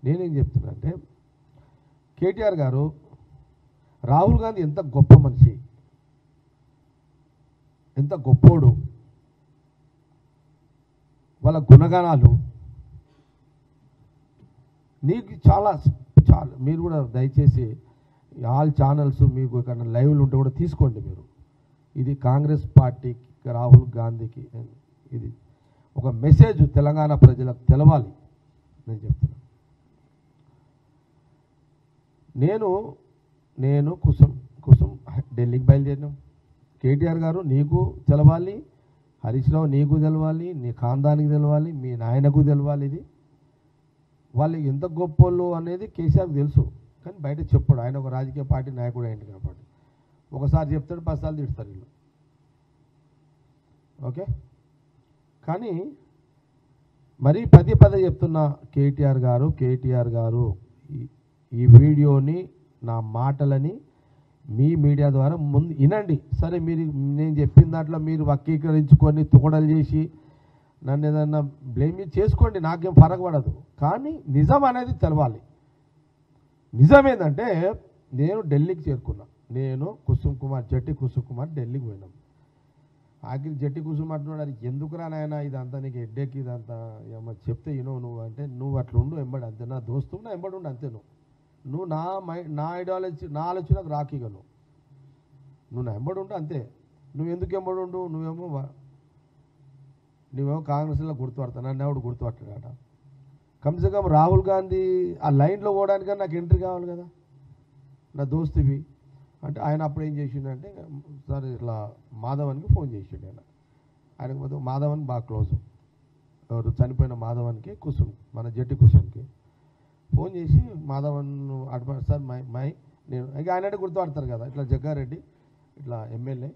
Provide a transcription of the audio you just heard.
నేనేం చెప్తున్నా అంటే కేటీఆర్ గారు రాహుల్ గాంధీ ఎంత గొప్ప మనిషి, ఎంత గొప్పోడు, వాళ్ళ గుణగణాలు నీకు చాలా చాలా మీరు కూడా దయచేసి ఆల్ ఛానల్స్ మీకు ఇక్కడ లైవ్లు ఉంటే కూడా తీసుకోండి మీరు. ఇది కాంగ్రెస్ పార్టీకి రాహుల్ గాంధీకి ఇది ఒక మెసేజ్ తెలంగాణ ప్రజలకు తెలవాలి. నేను చెప్తున్నా నేను కుసం ఢిల్లీకి బయలుదేరినాం. కేటీఆర్ గారు నీకు తెలవాలి, హరీష్ రావు నీకు తెలవాలి, నీ ఖాందానికి తెలవాలి, మీ నాయనకు తెలవాలి. ఇది వాళ్ళు ఎంత గొప్పోళ్ళు అనేది కేసీఆర్కి తెలుసు, కానీ బయట చెప్పాడు. ఆయన ఒక రాజకీయ పార్టీ నాయకుడు అయింది కాబట్టి ఒకసారి చెప్తాడు, 10 సార్లు తిడతారు వీళ్ళు. ఓకే, కానీ మరీ పదే చెప్తున్న కేటీఆర్ గారు ఈ వీడియోని నా మాటలని మీ మీడియా ద్వారా ముందు వినండి. సరే మీరు నేను చెప్పిన దాంట్లో మీరు వక్రీకరించుకొని తుకడలు చేసి నన్ను ఏదన్నా బ్లేమ్ చేసుకోండి, నాకేం ఫరక పడదు. కానీ నిజం అనేది తెలవాలి. నిజం ఏంటంటే నేను ఢిల్లీకి చేరుకున్నా. నేను జట్టి కుసుమ్ కుమార్ ఢిల్లీకి పోయినాం. ఆఖరి జట్టి కుసుమ్ అంటున్నాడు, అది ఎందుకురా నాయన ఇదంతా నీకు హెడ్డేక్, ఇదంతా ఏమో చెప్తే నువ్వు అంటే నువ్వు అట్లా ఉండు ఎంబడి, అంతే నా దోస్తు నా ఎంబడి ఉండు అంతే. నువ్వు నా ఐడియాలజీ నా ఆలోచనకు రాకిగను, నువ్వు నా ఎంబడి ఉండు అంతే. నువ్వు ఎందుకు ఎంబడి ఉండు, నువ్వేమో కాంగ్రెస్లో గుర్తుపడతా, నన్ను ఎవడు గుర్తుపట్టాడట. కమ్సే కమ్ రాహుల్ గాంధీ ఆ లైన్లో పోవడానికన్నా నాకు ఎంట్రీ కావాలి కదా, నా దోస్తువి అంటే. ఆయన అప్పుడు ఏం చేసిండంటే సార్ ఇట్లా మాధవన్కి ఫోన్ చేసిండు. ఆయనకు మాధవన్ బాగా క్లోజ్, ఎవరు చనిపోయిన మాధవన్కి మన జట్టి కుసుమ్కి ఫోన్ చేసి మాధవన్ సార్ నేను ఇక ఆయన గుర్తుపడతారు కదా, ఇట్లా జగ్గారెడ్డి ఇట్లా ఎమ్మెల్యే